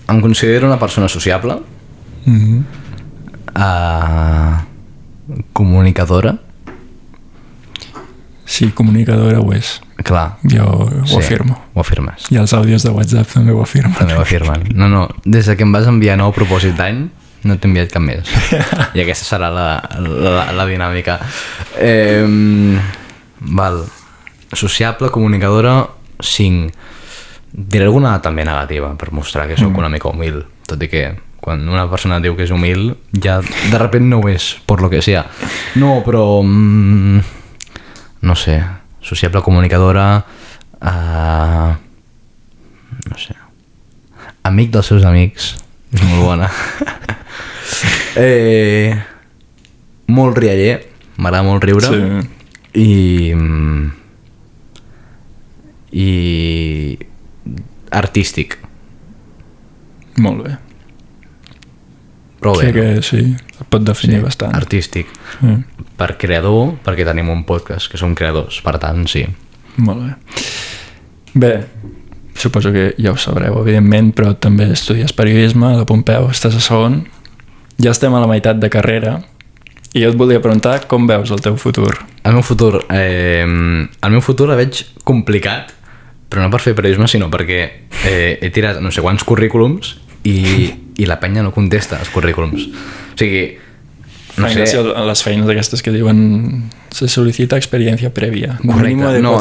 Em considero una persona sociable, comunicadora. Sí, comunicadora ho és. Clar. Jo ho afirmo. Ho afirmes. I els àudios de WhatsApp també ho afirmen. També ho afirmen. No, des que em vas enviar nou propòsit d'any, no t'he enviat cap més. I aquesta serà la dinàmica. Val. Sociable, comunicadora, 5. Diré alguna també negativa per mostrar que sóc una mica humil, tot i que quan una persona diu que és humil ja de repente no ho és, per lo que sea. No, però no sé, sociable, comunicadora, no sé, amic dels seus amics, és molt bona. Molt rialler, m'agrada molt riure. Sí. I artístic. Molt bé. Prou bé. Que sí, et pot definir bastant. Artístic. Per creador, perquè tenim un podcast que som creadors, per tant, sí. Molt bé. Bé, suposo que ja ho sabreu, evidentment, però també estudies periodisme a la Pompeu, estàs a segon. Ja estem a la meitat de carrera i jo et volia preguntar com veus el teu futur. El meu futur el veig complicat, però no per fer periodisme, sinó perquè he tirat no sé quants currículums i la penya no contesta els currículums. O sigui, no sé... Les feines aquestes que diuen se solicita experiència prèvia. Correcte. No,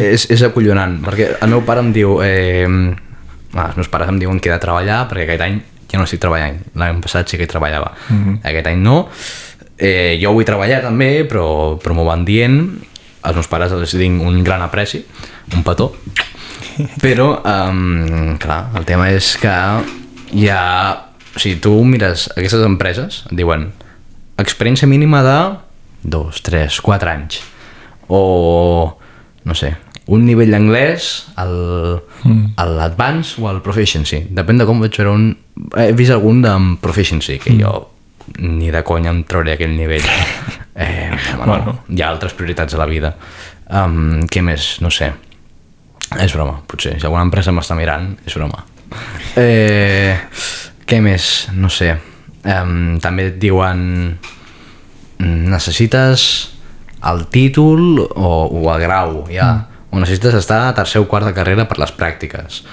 és acollonant, perquè el meu pare em diu... els meus pares em diuen que he de treballar perquè aquest any ja no estic treballant. L'any passat sí que hi treballava. Aquest any no. Jo vull treballar també, però m'ho van dient. Als meus pares els tinc un gran apreci, un petó. Però, clar, el tema és que hi ha... O sigui, tu mires aquestes empreses, et diuen experiència mínima de 2, 3, 4 anys. O, no sé, un nivell d'anglès, l'advance o el proficiency. Depèn de com vaig veure un... He vist algun de proficiency, que jo ni de conya em trauré aquell nivell. Bueno, hi ha altres prioritats a la vida. Què més? No sé. És broma, potser. Si alguna empresa m'està mirant, és broma. Què més? No sé. També et diuen necessites el títol o el grau, ja. O necessites estar a tercer o quart de carrera per les pràctiques.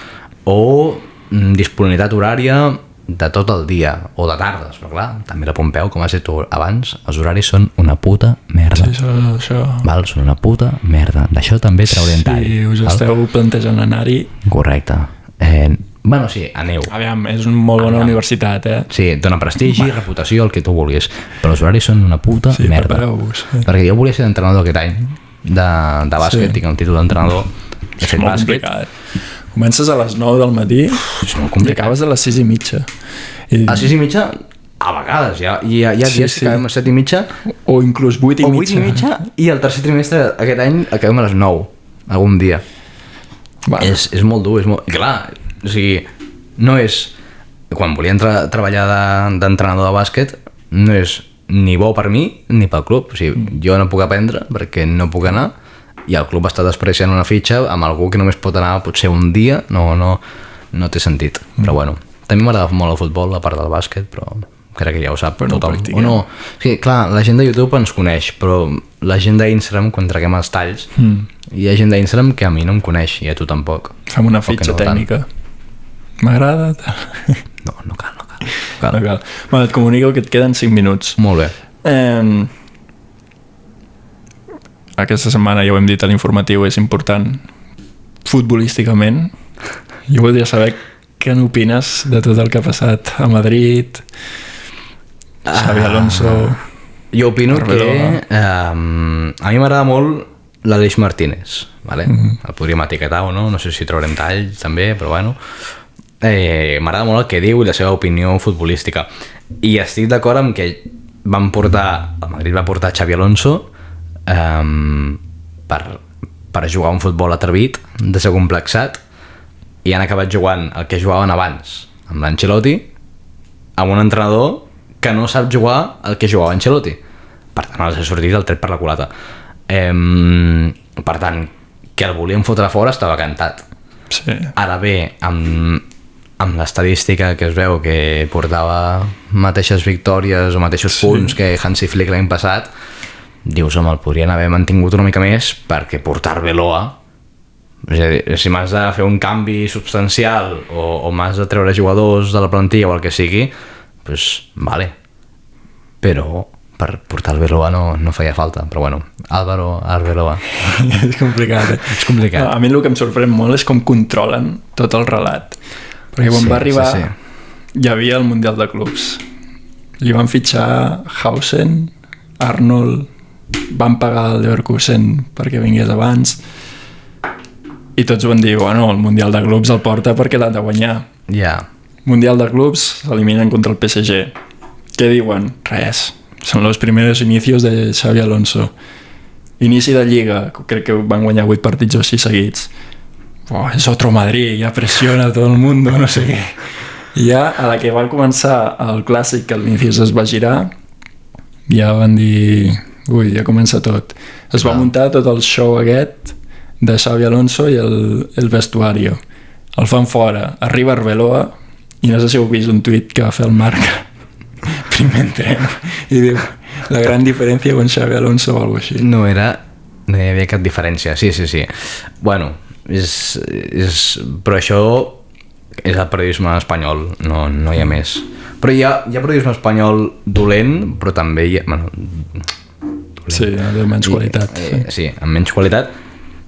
O disponibilitat horària de tot el dia, o de tardes, però clar, també la Pompeu, com has dit tu abans, els horaris són una puta merda. Sí, això... Val, són una puta merda. D'això també traurem tall. Sí, us esteu plantejant anar-hi. Correcte. Bueno, sí, aneu. Aviam, és una molt bona universitat, Sí, dona prestigi, reputació, el que tu vulguis. Però els horaris són una puta merda. Prepareu-vos. Perquè jo volia ser entrenador aquest any de bàsquet, tinc el títol d'entrenador. He fet molt bàsquet. Complicat. Comences a les 9 del matí i acabes a les 6:30. A 6:30, a vegades, hi ha dies que acabem a 7:30 o inclús 8:30. O 8:30 i el tercer trimestre aquest any acabem a les 9, algun dia. És molt dur, és molt... Clar, o sigui, no és... Quan volia treballar d'entrenador de bàsquet, no és ni bo per mi ni pel club. O sigui, jo no puc aprendre perquè no puc anar i el club està desperdiciant una fitxa amb algú que només pot anar potser un dia, no té sentit. Però bueno, també m'agrada molt el futbol, a part del bàsquet, però crec que ja ho sap tothom. O no, sí, clar, la gent de YouTube ens coneix, però la gent d'Instagram, quan traguem els talls, hi ha gent d'Instagram que a mi no em coneix i a tu tampoc. Fem una fitxa tècnica. M'agrada? No cal. Bueno, et comunico que et queden 5 minuts. Molt bé. Aquesta setmana, ja ho hem dit a l'informatiu, és important futbolísticament. Jo voldria saber què n'opines de tot el que ha passat a Madrid, Xavi Alonso... Jo opino que a mi m'agrada molt l'Aleix Martínez, vale? El podríem etiquetar o no, no sé si traurem tall també, però bueno, m'agrada molt el que diu i la seva opinió futbolística, i estic d'acord amb que el Madrid va portar Xavi Alonso per jugar un futbol atrevit, desacomplexat, i han acabat jugant el que jugaven abans amb l'Ancelotti, amb un entrenador que no sap jugar el que jugava Ancelotti. Per tant, els ha sortit el tret per la culata. Per tant, que el volien fotre fora estava cantat. Sí. Ara bé, amb l'estadística que es veu que portava mateixes victòries o mateixos punts que Hansi Flick l'any passat, dius, home, el podrien haver mantingut una mica més, perquè portar Arbeloa, és a dir, si m'has de fer un canvi substancial o m'has de treure jugadors de la plantilla o el que sigui, doncs vale, però per portar Arbeloa no feia falta, però bueno, Álvaro Arbeloa. És complicat, eh? És complicat. No, a mi el que em sorprèn molt és com controlen tot el relat, perquè quan va arribar hi havia el Mundial de Clubs, li van fitxar Hausen, Arnold, van pagar el Leverkusen perquè vingués abans, i tots van dir, bueno, el Mundial de Clubs el porta perquè l'ha de guanyar. Mundial de Clubs, s'eliminen contra el PSG. Què diuen? Res. Són els primers inicios de Xavi Alonso. Inici de Lliga, crec que van guanyar 8 partits o 6 seguits. És otro Madrid, ja pressiona a tot el món, no sé què. I ja a la que va començar el clàssic, que el Vinicius es va girar, ja van dir, ui, ja comença tot. Es va muntar tot el show aquest de Xavi Alonso i el vestuario. El fan fora, arriba Arbeloa, i no sé si heu vist un tuit que va fer el Marca primer entreno, i diu la gran diferència con Xavi Alonso o alguna cosa així. No hi havia cap diferència, sí. Bueno, però això és el periodisme espanyol, no hi ha més. Però hi ha periodisme espanyol dolent, però també hi ha... Bueno, dolent. Sí, de menys qualitat. Sí, amb menys qualitat,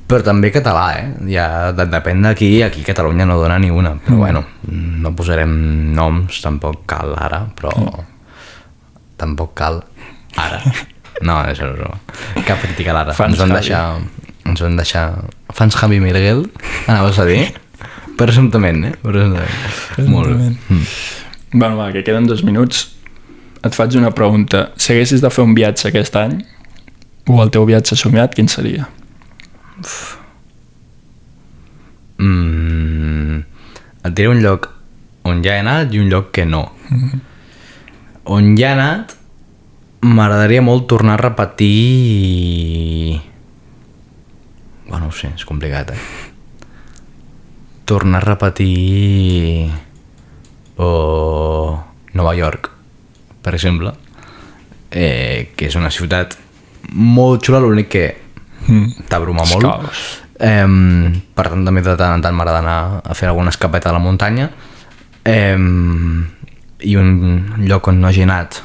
però també català, ja depèn d'aquí, aquí Catalunya no dona ni una, però bueno, no posarem noms, tampoc cal ara, però tampoc cal ara. No, això no, cap crítica a l'ara. Ens van deixar fans Javi Miguel, anaves a dir? Presumptament, Molt bé. Bueno, va, que queden 2 minuts. Et faig una pregunta. Si haguessis de fer un viatge aquest any, o el teu viatge somiat, quin seria? Et diré un lloc on ja he anat i un lloc que no. On ja he anat, m'agradaria molt tornar a repetir... Bueno, no sé, és complicat, tornar a repetir Nova York, per exemple, que és una ciutat molt xula, l'únic que t'abruma molt. Per tant, també de tant en tant m'agrada anar a fer alguna escapeta a la muntanya, i un lloc on no hagi anat,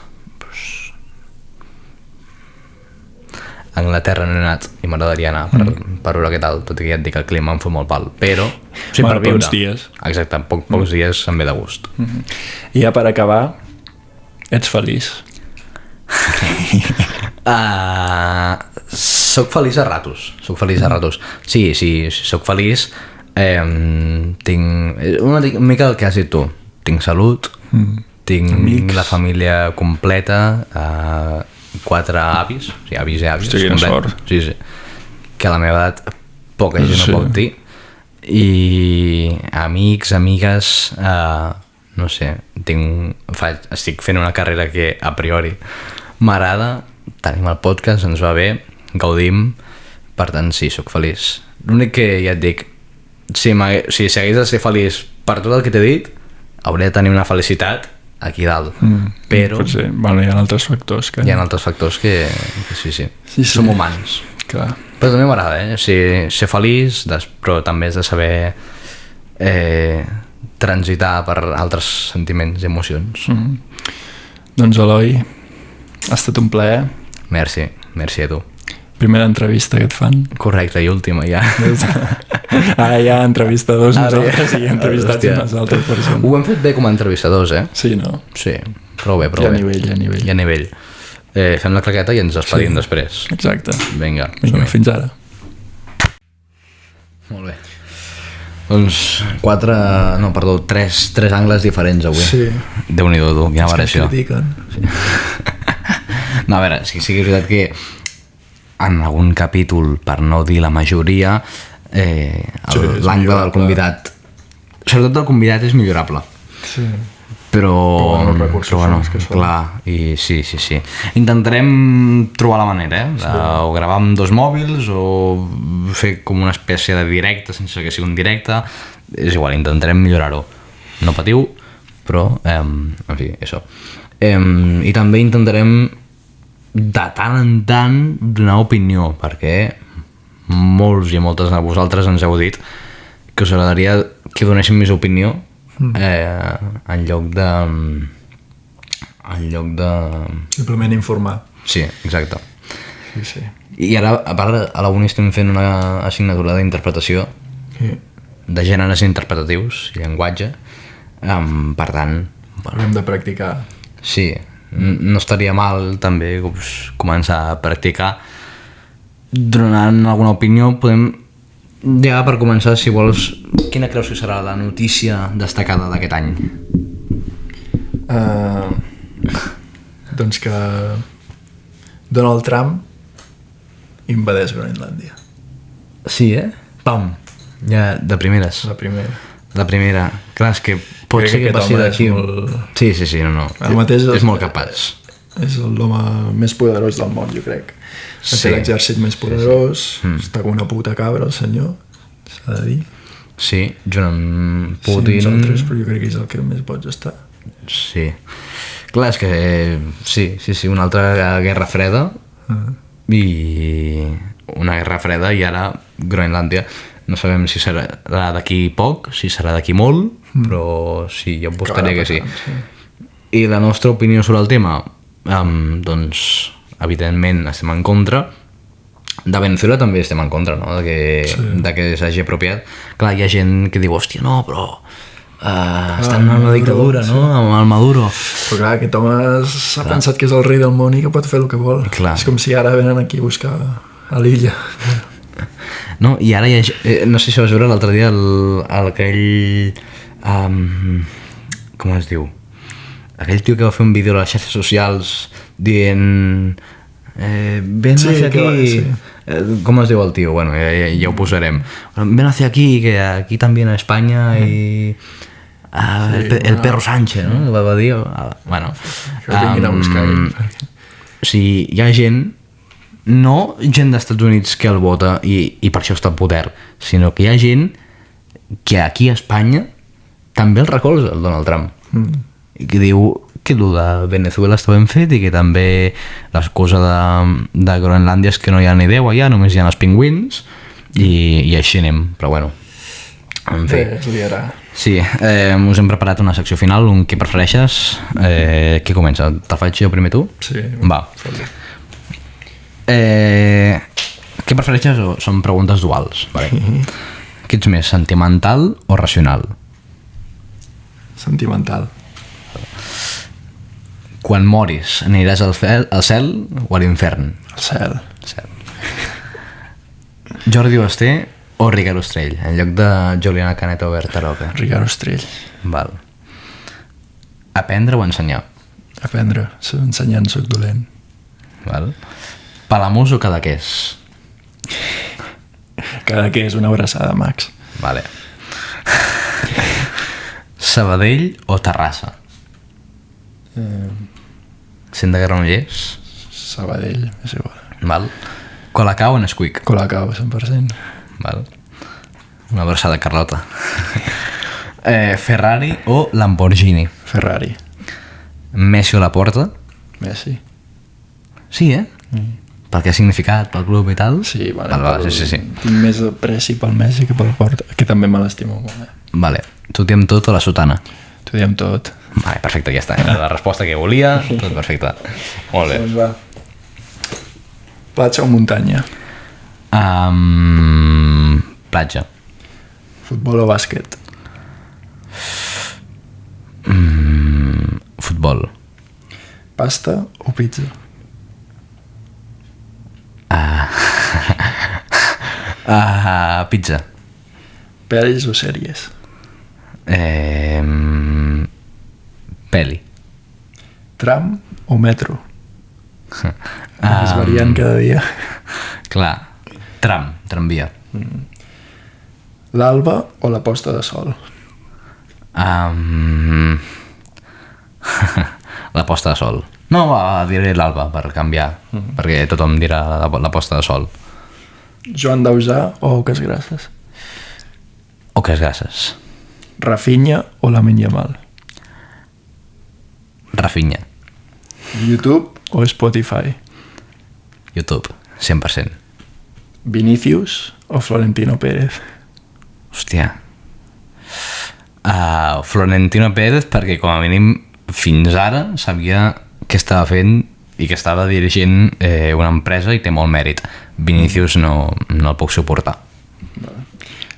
a Anglaterra no he anat i m'agradaria anar per veure què tal, tot i que ja et dic que el clima em fa molt pal, però sí, per viure. Pocs dies. Exacte, pocs dies em ve de gust. I ja per acabar, ets feliç? Soc feliç a ratos. Sí, soc feliç. Tinc una mica el que has dit tu. Tinc salut, tinc amics, la família completa, 4 avis, o sigui, avis i àvies. Hosti, quina sort. Sí. Que a la meva edat poca gent no pot dir. I amics, amigues, no sé, estic fent una carrera que a priori m'agrada, tenim el podcast, ens va bé, gaudim, per tant sí, soc feliç. L'únic que ja et dic, si hagués de ser feliç per tot el que t'he dit, hauria de tenir una felicitat aquí dalt, però potser, bueno, hi ha altres factors que... sí. Som humans. Clar. Però també m'agrada, ser feliç, però també has de saber transitar per altres sentiments i emocions. Doncs Eloi, ha estat un plaer. Merci a tu. Primera entrevista que et fan. Correcte, i última ja. Ara hi ha entrevistadors nosaltres i entrevistats unes altres persones. Ho hem fet bé com a entrevistadors, Sí, no? Sí, prou bé. Hi ha nivell. Fem la claqueta i ens despedim després. Exacte. Vinga, fins ara. Molt bé. Doncs tres angles diferents avui. Sí. Déu-n'hi-do, tu, quina variació. Que critiquen. No, a veure, sí que és veritat que en algun capítol, per no dir la majoria, l'angle del convidat, sobretot del convidat, és millorable. Sí. Però els recursos bueno, són els que són. clar, i sí. Intentarem trobar la manera, o gravar amb 2 mòbils o fer com una espècie de directe sense que sigui un directe, és igual, intentarem millorar-ho. No patiu, però, en fi, això. I també intentarem de tant en tant donar opinió, perquè molts i moltes de vosaltres ens heu dit que us agradaria que donéssim més opinió en lloc de Simplement informar. sí, exacte. Sí. I ara, a part, a la uni estem fent una assignatura d'interpretació Sí. de gèneres interpretatius i llenguatge, per tant, Haurem de practicar. sí, no estaria mal també començar a practicar. Donant alguna opinió podem, ja per començar, si vols, quina creus que serà la notícia destacada d'aquest any? Doncs que Donald Trump invadeix Groenlàndia. Sí, Pam! Ja, de primeres. La primera. La primera. Clar, és que pot Crec ser que que passi aquest d'aquí. home Sí, no. Ara mateix És molt capaç. És l'home més poderós del món, jo crec. Sí. Té l'exèrcit més poderós, està com una puta cabra, el senyor, s'ha de dir. Sí, junt amb Sí, Putin... nosaltres, però jo crec que és el que més pots estar. Sí. Clar, és que sí, una altra guerra freda i una guerra freda i ara Groenlàndia. No sabem si serà d'aquí poc, si serà d'aquí molt, però sí, jo apostaria que sí. I la nostra opinió sobre el tema, doncs, evidentment estem en contra. De Venezuela també estem en contra, no? De que s'hagi apropiat. Clar, hi ha gent que diu, hòstia, no, però estan en una dictadura, no? Amb el Maduro. Però clar, aquest home s'ha pensat que és el rei del món i que pot fer el que vol. Clar. És com si ara venen aquí a buscar a l'illa. No, i ara hi ha... no sé si vas veure l'altre dia aquell... com es diu? Aquell tio que va fer un vídeo a les xarxes socials dient... ven hacia aquí... Sí. ¿Cómo es diu el tío? Bueno, ya ho posarem. Ven hacia aquí, que aquí también a España y... el perro Sánchez, no? Va dir... Bueno... Que vinguin a buscar ell. Si hi ha gent, no gent d'Estats Units que el vota i per això està al poder, sinó que hi ha gent que aquí a Espanya també el recolza, el Donald Trump. I que diu que el de Venezuela està ben fet i que també l'excusa de Groenlàndia és que no hi ha ni Déu allà, només hi ha els pingüins i així anem, però bueno, en fi. Bé, es liarà. Sí, us hem preparat una secció final, un què prefereixes. Qui comença? Te'l faig jo primer tu? Sí. Va. Què prefereixes? Són preguntes duals, vale? Què ets més, sentimental o racional? Sentimental. Quan moris, aniràs al cel o a l'infern? El cel. Jordi Basté o Ricard Ostrell, en lloc de Juliana Canet o Berta Roca? Ricard Ostrell. Val. Aprendre o ensenyar? Aprendre. Ensenyant soc dolent. Val. Palamós o Cadaqués? Cada que és una abraçada, Max. Vale. Sabadell o Terrassa? Sent de Granollers? Sabadell, és igual. Val. Colacao o Nesquik? Colacao, 100%. Val. Una abraçada, Carlota. Ferrari o Lamborghini? Ferrari. Messi o Laporta? Messi. Sí, Pel que ha significat, pel club i tal? Sí, vale. Vale, sí. Tinc més apreci pel Messi que pel Porta, que també me l'estimo molt. Vale. Tu diem tot o la sotana? T'ho diem tot. Vale, perfecte, ja està. La resposta que volia, tot perfecte. Molt bé. Doncs va. Platja o muntanya? Platja. Futbol o bàsquet? Futbol. Pasta o pizza? Pizza. Pel·lis o sèries? Peli. Tram o metro? És variant cada dia. Clar, tramvia. L'alba o la posta de sol? La posta de sol. No, diré l'alba per canviar, perquè tothom dirà la posta de sol. Joan Dausà o Oques Grasses? Oques Grasses. Rafinha o Lamine Yamal? Rafinha. YouTube o Spotify? YouTube, 100%. Vinicius o Florentino Pérez? Hòstia. Florentino Pérez, perquè com a mínim fins ara sabia què estava fent i que estava dirigint una empresa i té molt mèrit. Vinicius no el puc suportar.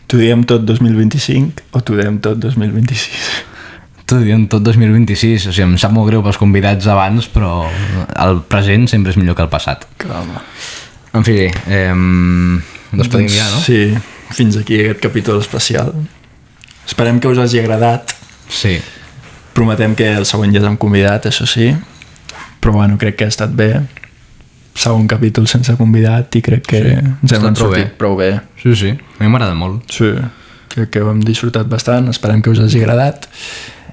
T'ho diem tot 2025 o t'ho diem tot 2026? T'ho diem tot 2026, o sigui, em sap molt greu pels convidats abans, però el present sempre és millor que el passat. Calma. En fi, despedim ja, no? Sí, fins aquí aquest capítol especial. Esperem que us hagi agradat. Sí. Prometem que el següent ja és un convidat, això sí, però bueno, crec que ha estat bé. Segon capítol sense convidat i crec que ens hem sortit prou bé. Sí, a mi m'agrada molt. Sí, crec que ho hem disfrutat bastant, esperem que us hagi agradat.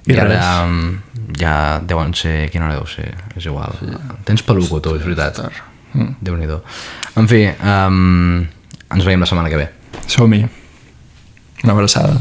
I ara res. ja deuen ser... Quina hora deu ser? És igual. Sí. Tens peluco, tu, és veritat. Déu-n'hi-do. En fi, ens veiem la setmana que ve. Som-hi. Una abraçada.